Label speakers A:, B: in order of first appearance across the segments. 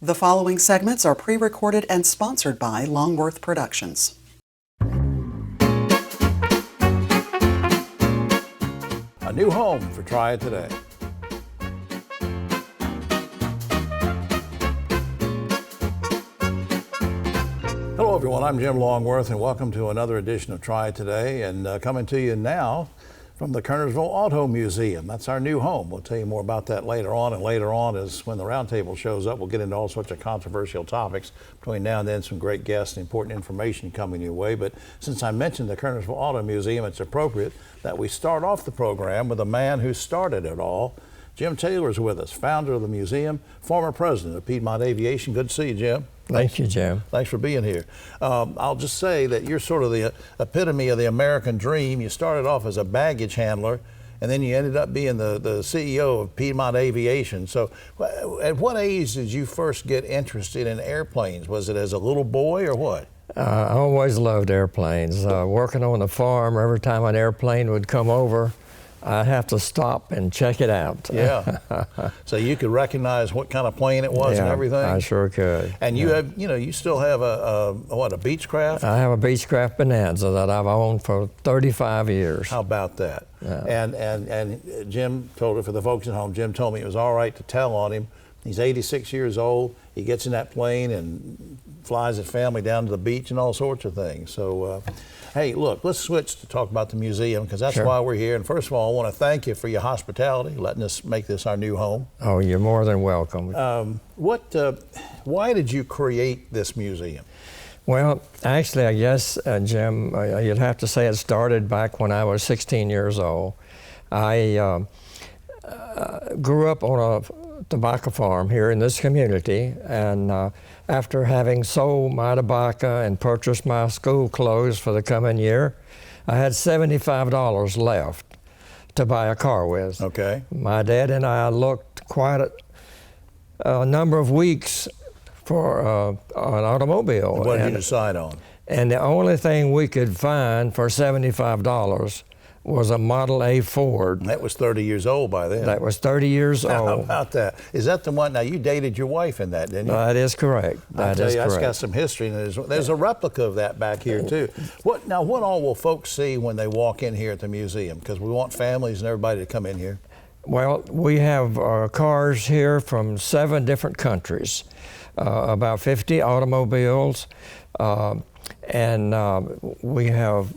A: The following segments are pre-recorded and sponsored by Longworth Productions.
B: A new home for Triad Today. Hello everyone, I'm Jim Longworth and welcome to another edition of Triad Today, and coming to you now from the Kernersville Auto Museum. That's our new home. We'll tell you more about that later on, and later on is when the roundtable shows up, we'll get into all sorts of controversial topics. Between now and then, some great guests and important information coming your way. But since I mentioned the Kernersville Auto Museum, it's appropriate that we start off the program with a man who started it all. Jim Taylor is with us, founder of the museum, former president of Piedmont Aviation. Good to see you, Jim.
C: Thank you, Jim.
B: Thanks for being here. I'll just say that you're sort of the epitome of the American dream. You started off as a baggage handler, and then you ended up being the CEO of Piedmont Aviation. So at what age did you first get interested in airplanes? Was it as a little boy or what?
C: I always loved airplanes. Working on the farm, every time an airplane would come over, I'd have to stop and check it out.
B: Yeah. So you could recognize what kind of plane it was and everything?
C: I sure could.
B: And you have, you still have a Beechcraft?
C: I have a Beechcraft Bonanza that I've owned for 35 years.
B: How about that?
C: Yeah.
B: And Jim told it, for the folks at home, Jim told me it was all right to tell on him. He's 86 years old. He gets in that plane and flies his family down to the beach and all sorts of things. So, hey, look, let's switch to talk about the museum, because that's why we're here. And first of all, I want to thank you for your hospitality, letting us make this our new home.
C: Oh, you're more than welcome.
B: Why did you create this museum?
C: Well, actually, I guess, Jim, you'd have to say it started back when I was 16 years old. I grew up on a tobacco farm here in this community, and after having sold my tobacco and purchased my school clothes for the coming year, I had $75 left to buy a car with.
B: Okay.
C: My dad and I looked quite a number of weeks for an automobile.
B: What did you decide on?
C: And the only thing we could find for $75 was a Model A Ford.
B: That was 30 years old by then.
C: That was 30 years old.
B: How about that? Is that the one? Now, you dated your wife in that, didn't you?
C: That is correct.
B: That's got some history, and there's a replica of that back here, too. What all will folks see when they walk in here at the museum? Because we want families and everybody to come in here.
C: Well, we have cars here from 7 different countries, about 50 automobiles, and we have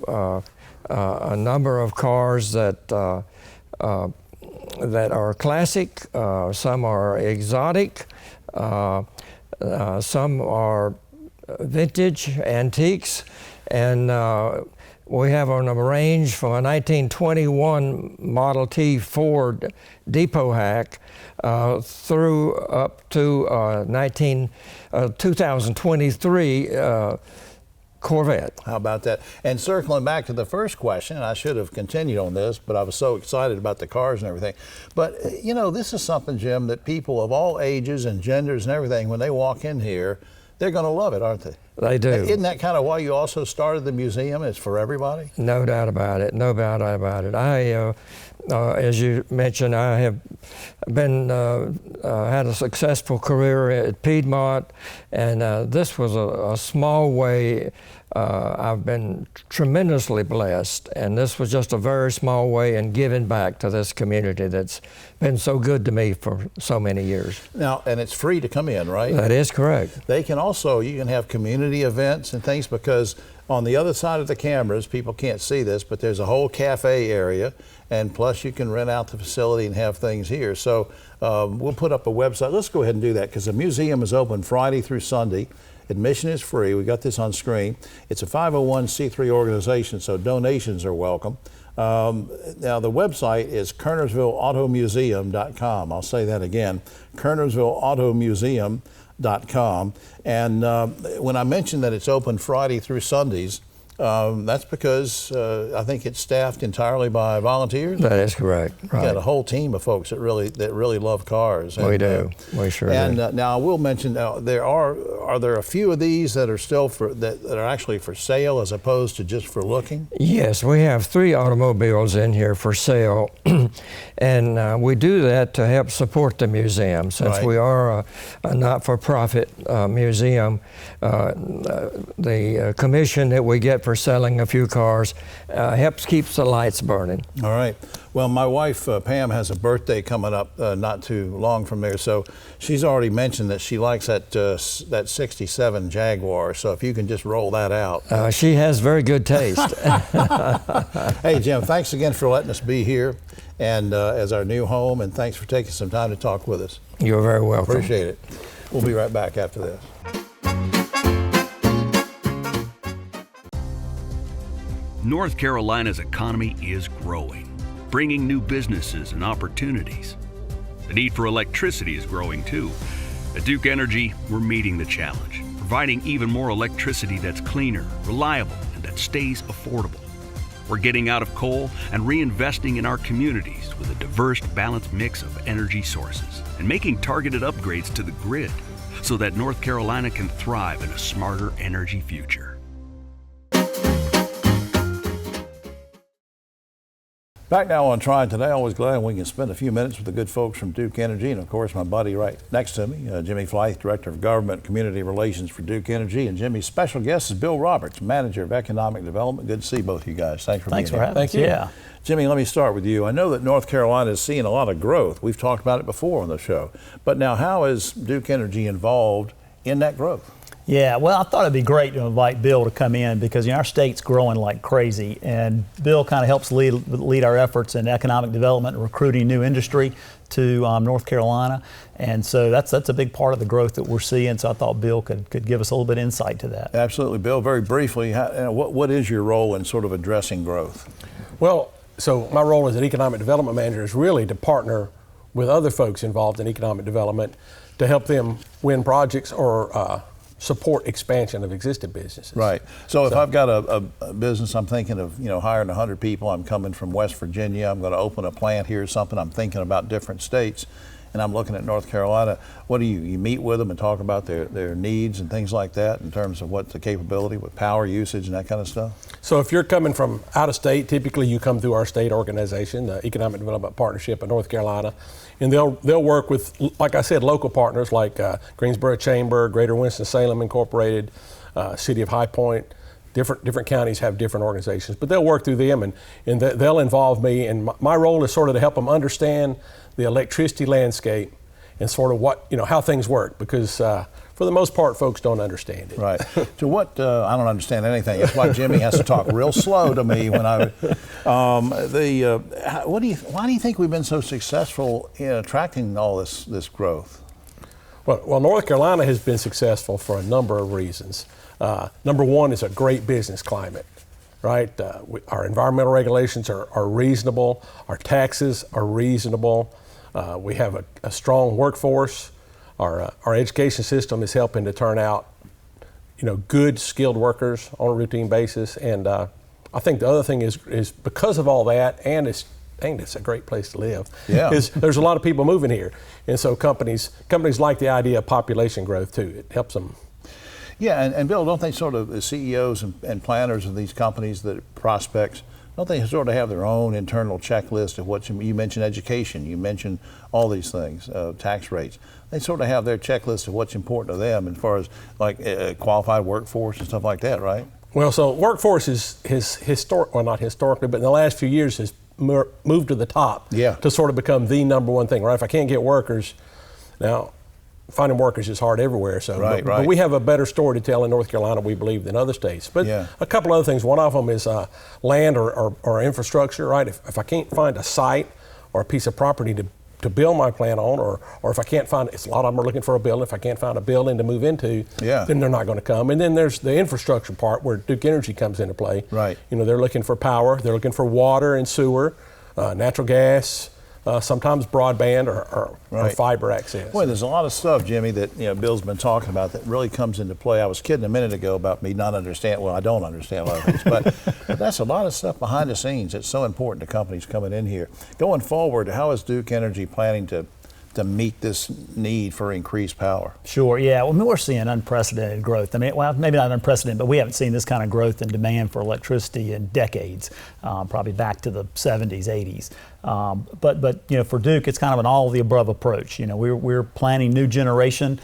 C: a number of cars that are classic, some are exotic, some are vintage antiques, and we have on a range from a 1921 Model T Ford depot hack through up to 2023 Corvette.
B: How about that? And circling back to the first question, and I should have continued on this, but I was so excited about the cars and everything. But, this is something, Jim, that people of all ages and genders and everything, when they walk in here, they're going to love it, aren't they?
C: They do.
B: Isn't that kind of why you also started the museum? It's for everybody?
C: No doubt about it. No doubt about it. As you mentioned, I have been had a successful career at Piedmont, and this was a small way. I've been tremendously blessed, and this was just a very small way in giving back to this community that's been so good to me for so many years.
B: Now, and it's free to come in, right?
C: That is correct.
B: You can have community events and things, because on the other side of the cameras, people can't see this, but there's a whole cafe area, and plus you can rent out the facility and have things here. So we'll put up a website. Let's go ahead and do that, because the museum is open Friday through Sunday. Admission is free. We got this on screen. It's a 501c3 organization, so donations are welcome. Now, the website is KernersvilleAutomuseum.com. I'll say that again, KernersvilleAutomuseum.com. And when I mentioned that it's open Friday through Sundays, That's because I think it's staffed entirely by volunteers.
C: That is correct. Right.
B: You got a whole team of folks that really love cars. And,
C: we do. We sure do.
B: And now I will mention, are there a few of these that are still that are actually for sale as opposed to just for looking?
C: Yes, we have 3 automobiles in here for sale, and we do that to help support the museum. Since we are a not-for-profit museum, the commission that we get for selling a few cars helps keeps the lights burning.
B: All right. Well, my wife Pam has a birthday coming up not too long from there, so she's already mentioned that she likes that 67 Jaguar. So if you can just roll that out.
C: She has very good taste.
B: Hey Jim, thanks again for letting us be here and as our new home, and thanks for taking some time to talk with us.
C: You're very welcome.
B: Appreciate it. We'll be right back after this.
D: North Carolina's economy is growing, bringing new businesses and opportunities. The need for electricity is growing too. At Duke Energy, we're meeting the challenge, providing even more electricity that's cleaner, reliable, and that stays affordable. We're getting out of coal and reinvesting in our communities with a diverse, balanced mix of energy sources and making targeted upgrades to the grid so that North Carolina can thrive in a smarter energy future.
B: Back now on Triad Today. Always glad we can spend a few minutes with the good folks from Duke Energy, and of course my buddy right next to me, Jimmy Flythe, Director of Government and Community Relations for Duke Energy, and Jimmy's special guest is Bill Roberts, Manager of Economic Development. Good to see both of you guys. Thanks for being here.
E: Having us. Yeah.
B: Jimmy, let me start with you. I know that North Carolina is seeing a lot of growth. We've talked about it before on the show, but now how is Duke Energy involved in that growth?
E: Yeah, well, I thought it'd be great to invite Bill to come in because our state's growing like crazy, and Bill kind of helps lead our efforts in economic development and recruiting new industry to North Carolina, and so that's a big part of the growth that we're seeing. So I thought Bill could give us a little bit of insight to that.
B: Absolutely, Bill. Very briefly, what is your role in sort of addressing growth?
F: Well, so my role as an economic development manager is really to partner with other folks involved in economic development to help them win projects or support expansion of existing businesses.
B: Right. So if I've got a business, I'm thinking of hiring 100 people. I'm coming from West Virginia. I'm going to open a plant here or something. I'm thinking about different states, and I'm looking at North Carolina. What do you meet with them and talk about their needs and things like that in terms of what's the capability with power usage and that kind of stuff?
F: So if you're coming from out of state, typically you come through our state organization, the Economic Development Partnership of North Carolina, and they'll work with, like I said, local partners like Greensboro Chamber, Greater Winston-Salem Incorporated, City of High Point. Different counties have different organizations, but they'll work through them and they'll involve me. And my role is sort of to help them understand the electricity landscape and sort of how things work, because for the most part, folks don't understand it.
B: Right. So I don't understand anything. That's why Jimmy has to talk real slow to me when why do you think we've been so successful in attracting all this growth?
F: Well, North Carolina has been successful for a number of reasons. Number one is a great business climate, right? Our environmental regulations are reasonable. Our taxes are reasonable. We have a strong workforce. Our education system is helping to turn out, good skilled workers on a routine basis. And I think the other thing is because of all that, and it's a great place to live.
B: Yeah.
F: There's a lot of people moving here, and so companies like the idea of population growth too. It helps them.
B: Yeah, and Bill, don't they sort of, the CEOs and planners of these companies, that prospects, don't they sort of have their own internal checklist of what you mentioned education, you mentioned all these things, tax rates. They sort of have their checklist of what's important to them as far as like qualified workforce and stuff like that, right?
F: Well, so workforce not historically, but in the last few years has moved to the top to sort of become the number one thing, right? If I can't get workers, now finding workers is hard everywhere. So, but we have a better story to tell in North Carolina, we believe, than other states. But a couple other things. One of them is land or infrastructure, right? If I can't find a site or a piece of property to build my plant on, or if I can't find, a lot of them are looking for a building. If I can't find a building to move into, then they're not going to come. And then there's the infrastructure part where Duke Energy comes into play.
B: Right.
F: They're looking for power, they're looking for water and sewer, natural gas, sometimes broadband or fiber access.
B: Boy, there's a lot of stuff, Jimmy, that Bill's been talking about that really comes into play. I was kidding a minute ago about me not understanding. Well, I don't understand a lot of things, but that's a lot of stuff behind the scenes. It's so important to companies coming in here. Going forward, how is Duke Energy planning to meet this need for increased power?
E: Sure, yeah. Well, we're seeing unprecedented growth. I mean, well, maybe not unprecedented, but we haven't seen this kind of growth in demand for electricity in decades, probably back to the 70s, 80s. But for Duke, it's kind of an all of the above approach. We're planning new generation.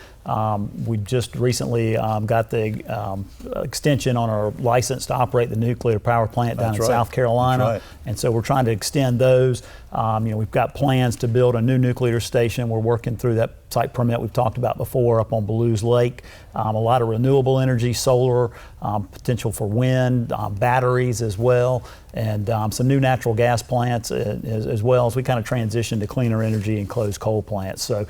E: We just recently got the extension on our license to operate the nuclear power plant down in South Carolina, and so we're trying to extend those. We've got plans to build a new nuclear station. We're working through that site permit we've talked about before up on Ballew's Lake. A lot of renewable energy, solar, potential for wind, batteries as well, and some new natural gas plants as well as we kind of transition to cleaner energy and closed coal plants. So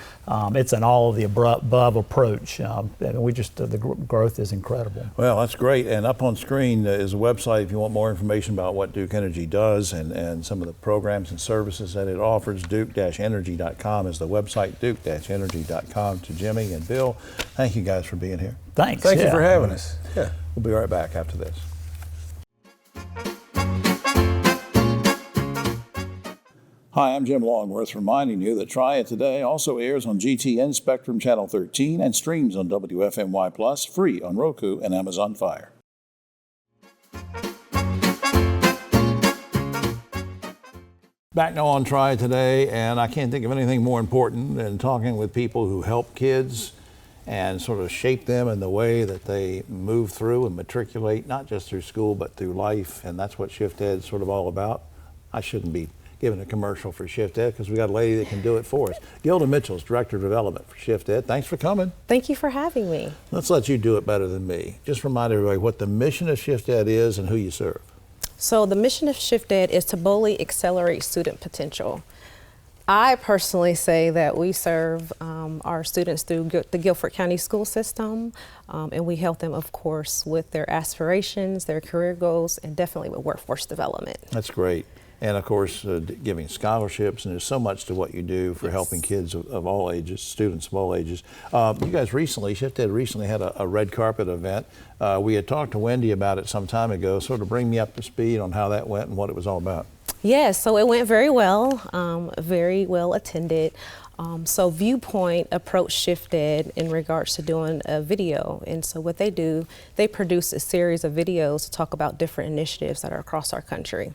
E: it's an all of the above approach. The growth is incredible.
B: Well, that's great. And up on screen is a website if you want more information about what Duke Energy does and some of the programs and services that it offers. Duke-energy.com is the website, Duke-energy.com. To Jimmy and Bill, thank you guys for being here.
E: Thanks.
F: Thank you for having us. Yeah.
B: We'll be right back after this. Hi, I'm Jim Longworth, reminding you that Triad Today also airs on GTN Spectrum Channel 13 and streams on WFMY Plus, free on Roku and Amazon Fire. Back now on Triad Today, and I can't think of anything more important than talking with people who help kids and sort of shape them in the way that they move through and matriculate, not just through school, but through life, and that's what Shift Ed is sort of all about. I shouldn't be giving a commercial for Shift Ed because we got a lady that can do it for us. Gilda Mitchell's Director of Development for Shift Ed. Thanks for coming.
G: Thank you for having me.
B: Let's let you do it better than me. Just remind everybody what the mission of Shift Ed is and who you serve. So
G: the mission of Shift Ed is to boldly accelerate student potential. I personally say that we serve our students through the Guilford County school system, and we help them, of course, with their aspirations, their career goals, and definitely with workforce development.
B: That's great. And of course, giving scholarships, and there's so much to what you do for helping kids of all ages, students of all ages. You guys recently, Shift Ed recently had a red carpet event. We had talked to Wendy about it some time ago, sort of bring me up to speed on how that went and what it was all about.
G: Yes, so it went very well attended. So Viewpoint approached Shift Ed in regards to doing a video. And so what they do, they produce a series of videos to talk about different initiatives that are across our country.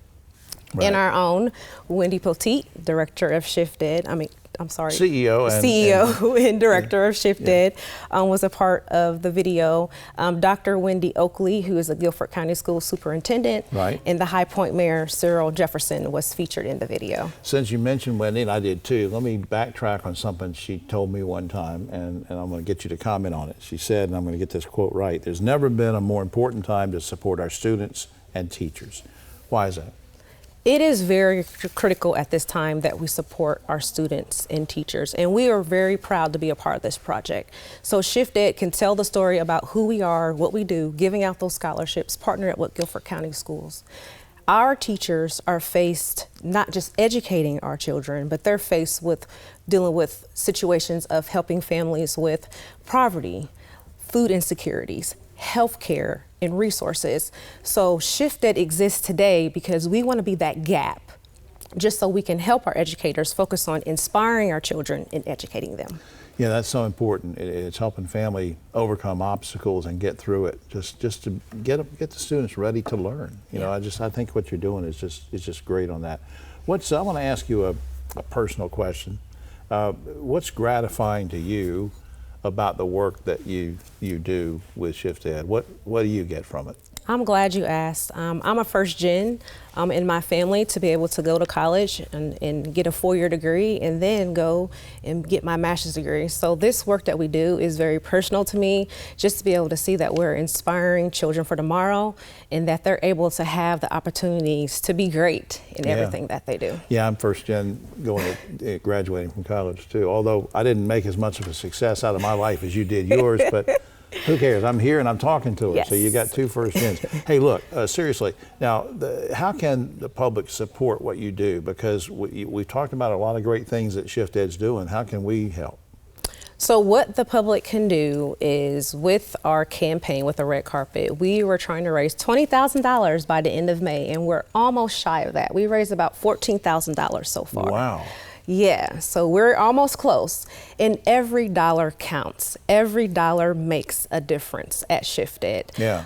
G: Right. And our own Wendy Poteet, Director of Shift Ed, CEO and Director of Shift Ed, was a part of the video. Dr. Wendy Oakley, who is a Guilford County School Superintendent, and the High Point Mayor, Cyril Jefferson, was featured in the video.
B: Since you mentioned Wendy, and I did too, let me backtrack on something she told me one time, and I'm going to get you to comment on it. She said, and I'm going to get this quote right, "There's never been a more important time to support our students and teachers." Why is that?
G: It is very critical at this time that we support our students and teachers, and we are very proud to be a part of this project. So Shift Ed can tell the story about who we are, what we do, giving out those scholarships, partner with Guilford County Schools. Our teachers are faced not just educating our children, but they're faced with dealing with situations of helping families with poverty, food insecurities, health care, and resources. So Shift Ed exists today because we want to be that gap, just so we can help our educators focus on inspiring our children and educating them.
B: Yeah, that's so important. It's helping family overcome obstacles and get through it, just to get the students ready to learn. You know, I think what you're doing is just great on that. I want to ask you a personal question. What's gratifying to you about the work that you do with Shift Ed? What do you get from it?
G: I'm glad you asked. I'm a first gen in my family to be able to go to college and get a 4-year degree and then go and get my master's degree. So this work that we do is very personal to me, just to be able to see that we're inspiring children for tomorrow and that they're able to have the opportunities to be great in everything that they do.
B: Yeah, I'm first gen graduating from college too, although I didn't make as much of a success out of my life as you did yours, but Who cares? I'm here and I'm talking to her.
G: Yes.
B: So you got two first gens. Hey, look, seriously. Now, how can the public support what you do? Because we've talked about a lot of great things that Shift Ed's doing. How can we help?
G: So what the public can do is, with our campaign with the red carpet, we were trying to raise $20,000 by the end of May, and we're almost shy of that. We raised about $14,000 so far.
B: Wow.
G: Yeah, so we're almost close. And every dollar counts. Every dollar makes a difference at Shift Ed.
B: Yeah.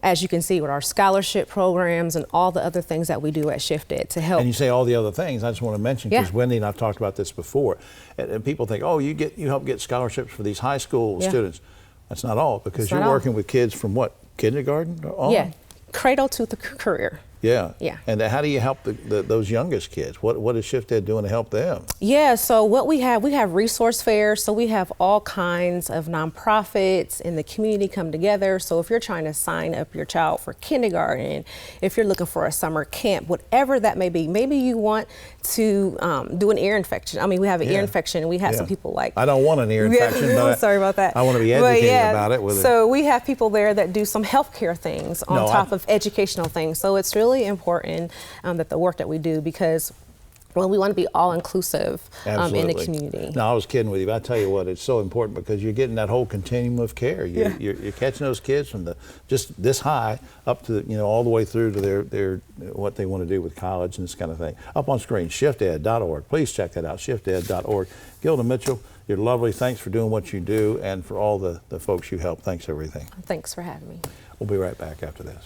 G: As you can see with our scholarship programs and all the other things that we do at Shift Ed to help.
B: And you say all the other things. I just want to mention, because
G: Yeah.
B: Wendy and I've talked about this before, and people think, oh, you help get scholarships for these high school
G: Yeah.
B: students. That's not all, because
G: That's
B: you're
G: not all.
B: working with kids from what, kindergarten on?
G: Yeah, cradle to the career.
B: Yeah.
G: Yeah.
B: And how do you help those youngest kids? What is Shift Ed doing to help them?
G: Yeah, so what we have resource fairs. So we have all kinds of nonprofits in the community come together. So if you're trying to sign up your child for kindergarten, if you're looking for a summer camp, whatever that may be, maybe you want to do an ear infection. I mean, we have an ear infection, and we have some people like.
B: I don't want an ear infection,
G: I'm
B: but
G: sorry about that.
B: I want to be educated about it.
G: So we have people there that do some healthcare things on top of educational things. So it's really important that the work that we do, because we want to be all inclusive in the community.
B: No, I was kidding with you, but I tell you what, it's so important, because you're getting that whole continuum of care. You're catching those kids from just this high up to all the way through to their what they want to do with college and this kind of thing. Up on screen, shifted.org. Please check that out, shifted.org. Gilda Mitchell, you're lovely. Thanks for doing what you do, and for all the folks you help. Thanks for everything.
G: Thanks for having me.
B: We'll be right back after this.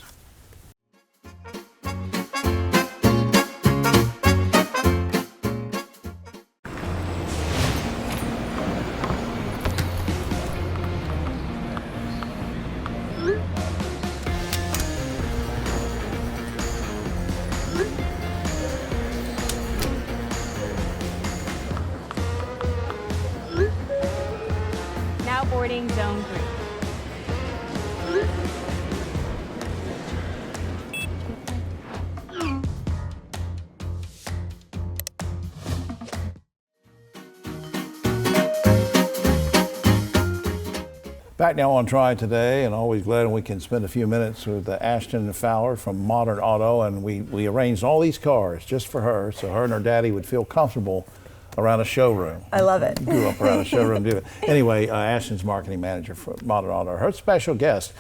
H: Now boarding zone 3.
B: Back now on Triad Today, and always glad when we can spend a few minutes with Ashton Fowler from Modern Auto, and we arranged all these cars just for her, so her and her daddy would feel comfortable around a showroom.
I: I love it.
B: Grew up around a showroom, do it. Anyway, Ashton's marketing manager for Modern Auto. Her special guest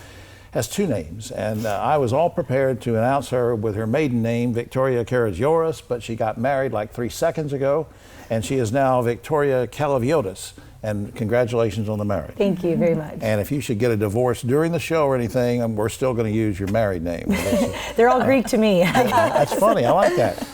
B: has two names, and I was all prepared to announce her with her maiden name, Victoria Karagiouras, but she got married like 3 seconds ago, and she is now Victoria Kalaviotis. And congratulations on the marriage.
I: Thank you very much.
B: And if you should get a divorce during the show or anything, we're still going to use your married name.
I: They're all Greek to me.
B: That's funny. I like that.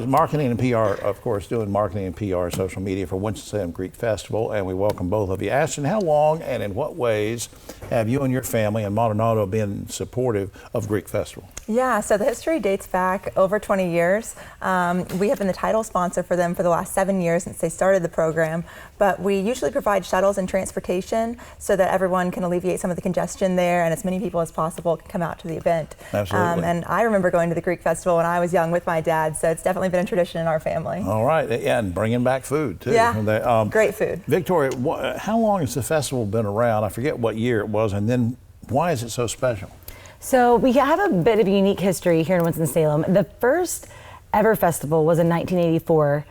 B: Marketing and PR, of course, doing marketing and PR, social media for Winston-Salem Greek Festival, and we welcome both of you. Ashton, how long and in what ways have you and your family and Modern Auto been supportive of Greek Festival?
J: Yeah, so the history dates back over 20 years. We have been the title sponsor for them for the last 7 years since they started the program, but we usually provide shuttles and transportation so that everyone can alleviate some of the congestion there, and as many people as possible can come out to the event.
B: Absolutely.
J: And I remember going to the Greek Festival when I was young with my dad, so it's definitely been a tradition in our family.
B: All right, yeah, and bringing back food too.
J: Yeah, great food.
B: Victoria, how long has the festival been around? I forget what year it was, and then why is it so special?
I: So we have a bit of a unique history here in Winston-Salem. The first ever festival was in 1984.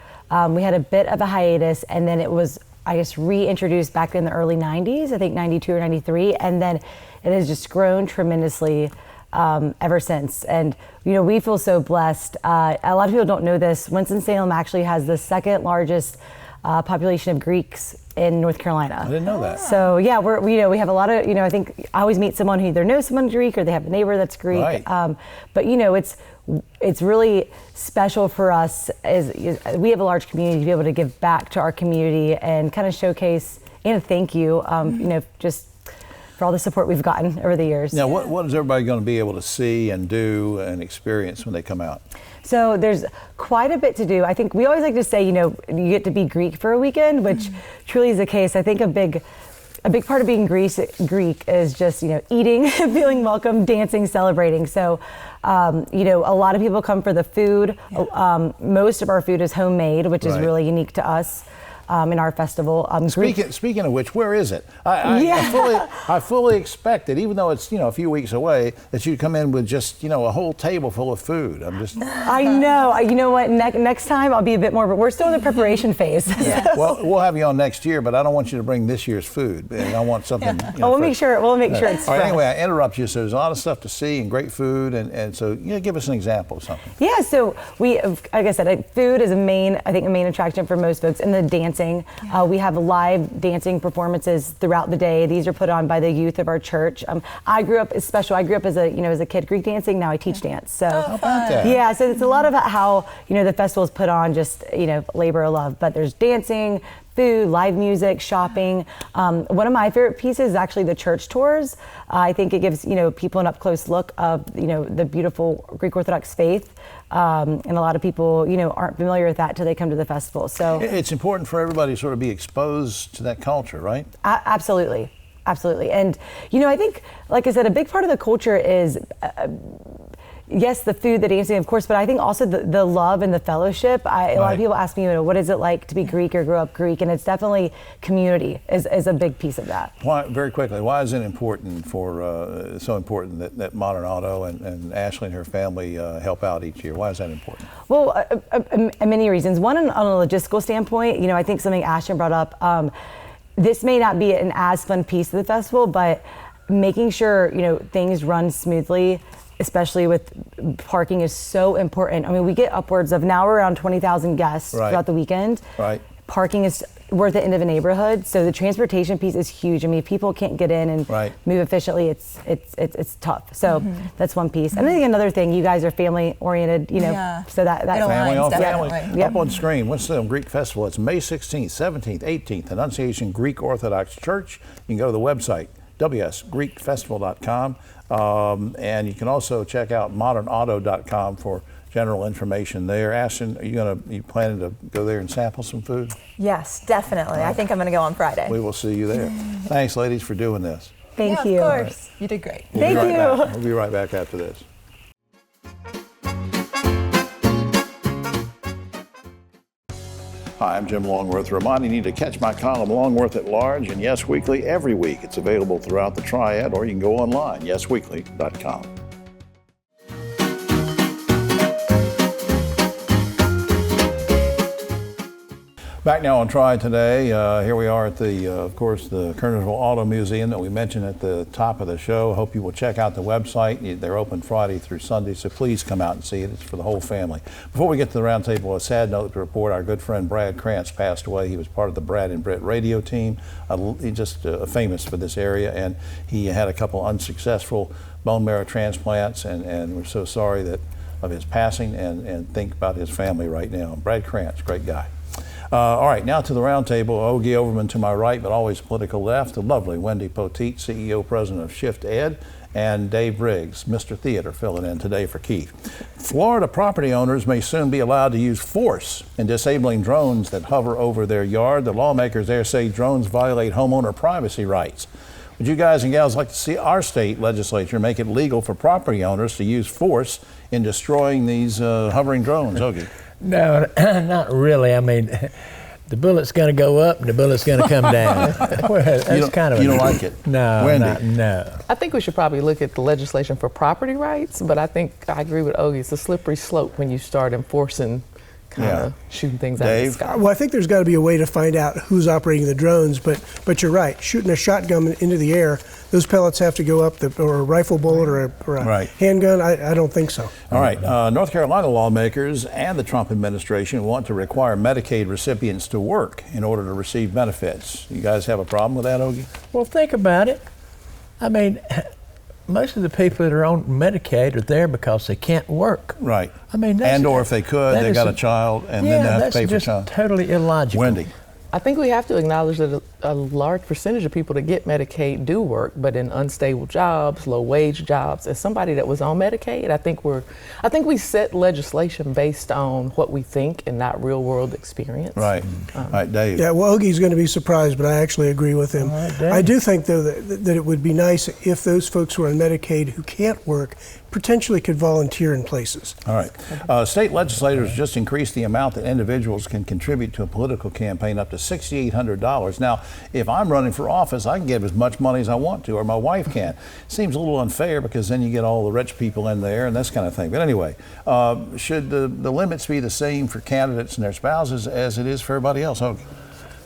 I: We had a bit of a hiatus, and then it was, I guess, reintroduced back in the early 90s, I think 92 or 93, and then it has just grown tremendously ever since. And we feel so blessed. A lot of people don't know this. Winston-Salem actually has the second largest population of Greeks in North Carolina.
B: I didn't know that.
I: So yeah, we have a lot of, I think I always meet someone who either knows someone Greek or they have a neighbor that's Greek.
B: Right.
I: But it's really special for us is we have a large community to be able to give back to our community and kind of showcase and thank you, just for all the support we've gotten over the years.
B: Now, what is everybody going to be able to see and do and experience when they come out?
I: So there's quite a bit to do. I think we always like to say, you get to be Greek for a weekend, which truly is the case. I think a big part of being Greek is just, eating, feeling welcome, dancing, celebrating. So, a lot of people come for the food. Yeah. Most of our food is homemade, which is really unique to us. in our festival.
B: Speaking of which, where is it? I fully expect that, even though it's a few weeks away, that you come in with just a whole table full of food.
I: I know. You know what? Next time I'll be a bit more. But we're still in the preparation phase.
B: Yeah. Well, we'll have you on next year, but I don't want you to bring this year's food. I want something.
I: We'll make sure it's.
B: All right, anyway, I interrupt you. So there's a lot of stuff to see and great food, and so give us an example of something.
I: Yeah. So we, like I said, food is a main attraction for most folks, and the dancing. We have live dancing performances throughout the day. These are put on by the youth of our church. I grew up as a kid Greek dancing. Now I teach dance. So
B: how about that?
I: Yeah. So it's a lot of how the festival is put on, just labor of love. But there's dancing, food, live music, shopping. One of my favorite pieces is actually the church tours. I think it gives people an up-close look of the beautiful Greek Orthodox faith, and a lot of people aren't familiar with that till they come to the festival. So
B: it's important for everybody to sort of be exposed to that culture, right?
I: Absolutely, and I think, like I said, a big part of the culture is. Yes, the food, the dancing, of course, but I think also the love and the fellowship. A lot of people ask me, what is it like to be Greek or grow up Greek? And it's definitely community is a big piece of that.
B: Very quickly, why is it important so important that Modern Auto and Ashley and her family help out each year? Why is that important?
I: Well, many reasons. One, on a logistical standpoint, I think something Ashton brought up, this may not be an as fun piece of the festival, but making sure, things run smoothly, especially with parking, is so important. I mean, we get upwards of now around 20,000 guests throughout the weekend.
B: Right.
I: Parking is we're at the end of a neighborhood, so the transportation piece is huge. I mean, if people can't get in and move efficiently, it's tough. So that's one piece. And I think another thing, you guys are family oriented, so that
B: family on family. Up on screen, Winston Greek Festival. It's May 16th, 17th, 18th, Annunciation Greek Orthodox Church. You can go to the website wsgreekfestival.com. And you can also check out modernauto.com for general information there. Ashton, are you planning to go there and sample some food?
J: Yes, definitely. I think I'm going to go on Friday.
B: We will see you there. Thanks, ladies, for doing this.
I: Thank you.
J: Of course. You did great.
I: Thank you.
B: We'll be right back after this. Hi, I'm Jim Longworth, reminding you to catch my column Longworth at Large and Yes Weekly every week. It's available throughout the Triad, or you can go online, yesweekly.com. Back now on Triad Today. Here we are at of course, the Kernersville Auto Museum that we mentioned at the top of the show. Hope you will check out the website. They're open Friday through Sunday, so please come out and see it. It's for the whole family. Before we get to the roundtable, a sad note to report: our good friend Brad Krantz passed away. He was part of the Brad and Britt radio team. He's just famous for this area, and he had a couple unsuccessful bone marrow transplants, and we're so sorry of his passing, and think about his family right now. Brad Krantz, great guy. All right, now to the roundtable. Ogie Overman to my right, but always political left. The lovely Wendy Poteet, CEO, President of Shift Ed, and Dave Briggs, Mr. Theater, filling in today for Keith. Florida property owners may soon be allowed to use force in disabling drones that hover over their yard. The lawmakers there say drones violate homeowner privacy rights. Would you guys and gals like to see our state legislature make it legal for property owners to use force in destroying these hovering drones? Ogie.
K: No, not really. I mean, the bullet's going to go up and the bullet's going to come down. Well, that's kind of.
B: You don't like it?
K: No,
B: Wendy?
K: No.
L: I think we should probably look at the legislation for property rights, but I think I agree with Ogie. It's a slippery slope when you start enforcing kind of shooting things out of the sky.
M: Well, I think there's got to be a way to find out who's operating the drones, but you're right. Shooting a shotgun into the air, those pellets have to go up, or a rifle bullet or a handgun. I don't think so.
B: All right. North Carolina lawmakers and the Trump administration want to require Medicaid recipients to work in order to receive benefits. You guys have a problem with that, Ogie?
K: Well, think about it. I mean, most of the people that are on Medicaid are there because they can't work.
B: Right.
K: I mean,
B: or if they could, they got a child, and then they have to pay for a child.
K: That's just totally illogical.
B: Wendy.
L: I think we have to acknowledge that a large percentage of people that get Medicaid do work, but in unstable jobs, low wage jobs. As somebody that was on Medicaid, I think we set legislation based on what we think and not real world experience.
B: Right. All right, Dave.
M: Yeah, well, Ogie's going to be surprised, but I actually agree with him.
K: Right,
M: I do think, though, that it would be nice if those folks who are on Medicaid who can't work potentially could volunteer in places.
B: All right. State legislators just increased the amount that individuals can contribute to a political campaign up to $6,800. Now, if I'm running for office, I can give as much money as I want to, or my wife can. Seems a little unfair because then you get all the rich people in there and this kind of thing. But anyway, should the limits be the same for candidates and their spouses as it is for everybody else? Okay.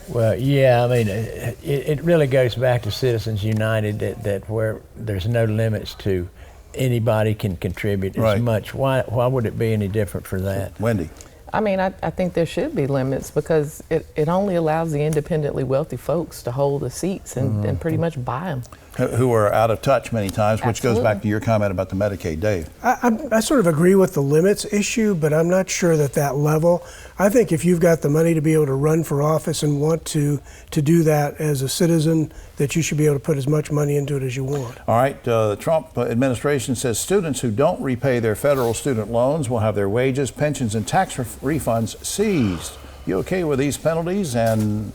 K: Well, yeah, I mean, it really goes back to Citizens United that where there's no limits to anybody can contribute as much. Why would it be any different for that?
B: Wendy.
L: I mean, I think there should be limits because it only allows the independently wealthy folks to hold the seats and pretty much buy them.
B: Who are out of touch many times, which goes back to your comment about the Medicaid. Dave.
M: I sort of agree with the limits issue, but I'm not sure that level. I think if you've got the money to be able to run for office and want to do that as a citizen, that you should be able to put as much money into it as you want.
B: All right, the Trump administration says students who don't repay their federal student loans will have their wages, pensions, and tax refunds seized. You okay with these penalties? And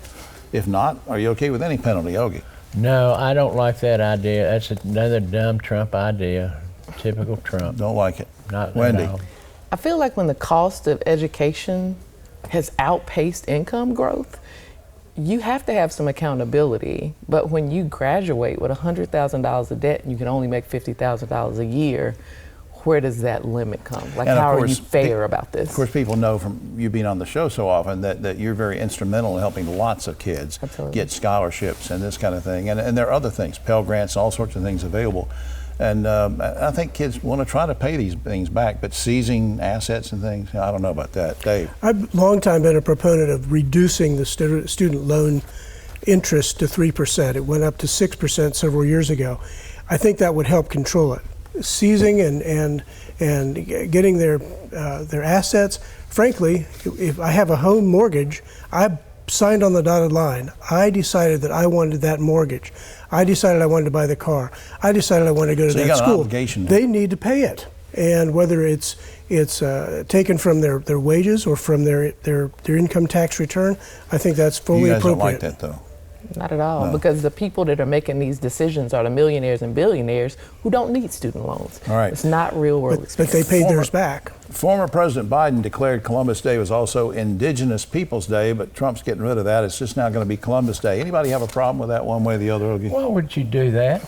B: if not, are you okay with any penalty, Ogie?
K: No, I don't like that idea. That's another dumb Trump idea. Typical Trump.
B: Don't like it.
K: Not
B: Wendy.
K: at all.
L: I feel like when the cost of education has outpaced income growth, you have to have some accountability. But when you graduate with $100,000 of debt and you can only make $50,000 a year, where does that limit come? Like, how are you fair about this?
B: Of course, people know from you being on the show so often that you're very instrumental in helping lots of kids get scholarships and this kind of thing. And there are other things, Pell Grants, all sorts of things available. And I think kids want to try to pay these things back, but seizing assets and things, I don't know about that. Dave?
M: I've long time been a proponent of reducing the student loan interest to 3%. It went up to 6% several years ago. I think that would help control it. Seizing and getting their assets. Frankly, if I have a home mortgage, I signed on the dotted line. I decided that I wanted that mortgage. I decided I wanted to buy the car. I decided I wanted to go to that school. They need to pay it, and whether it's taken from their wages or from their income tax return, I think that's fully appropriate.
B: You guys don't like that, though.
L: Not at all, because the people that are making these decisions are the millionaires and billionaires who don't need student loans.
B: All right.
L: It's not real world
M: experience. But they paid theirs back.
B: Former President Biden declared Columbus Day was also Indigenous Peoples Day, but Trump's getting rid of that. It's just now going to be Columbus Day. Anybody have a problem with that one way or the other?
K: Why would you do that?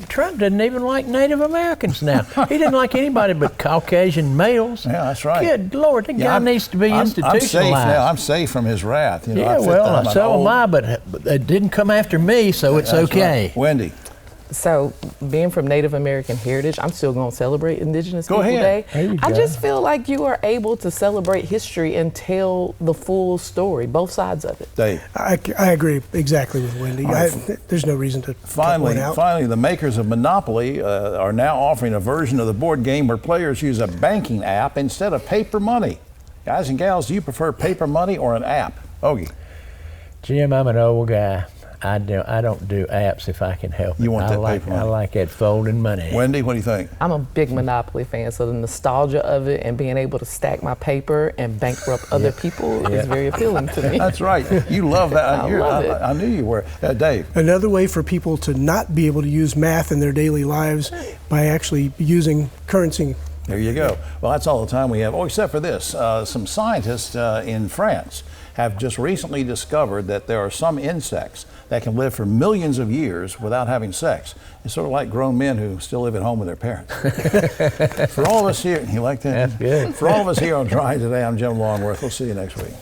K: Trump doesn't even like Native Americans now. He didn't like anybody but Caucasian males.
B: Yeah, that's right.
K: Good Lord, that guy needs to be institutionalized.
B: I'm safe now. I'm safe from his wrath. You know,
K: yeah, well, so am I, but it didn't come after me, so it's okay.
B: Right. Wendy.
L: So, being from Native American heritage, I'm still going to celebrate Indigenous People Day. I just feel like you are able to celebrate history and tell the full story, both sides of it.
B: Dave.
M: I agree exactly with Wendy. There's no reason to cut one out.
B: Finally, the makers of Monopoly are now offering a version of the board game where players use a banking app instead of paper money. Guys and gals, do you prefer paper money or an app? Ogie.
K: Jim, I'm an old guy. I don't do apps if I can help it.
B: You want that paper money?
K: I like that folding money.
B: Wendy, what do you think?
L: I'm a big Monopoly fan, so the nostalgia of it and being able to stack my paper and bankrupt other people is very appealing to me.
B: That's right. You love that.
L: I love it.
B: I knew you were. Dave.
M: Another way for people to not be able to use math in their daily lives by actually using currency.
B: There you go. Well, that's all the time we have. Oh, except for this. Some scientists in France have just recently discovered that there are some insects that can live for millions of years without having sex. It's sort of like grown men who still live at home with their parents. For all of us here, you like that?
K: That's good.
B: For all of us here on Triad Today, I'm Jim Longworth. We'll see you next week.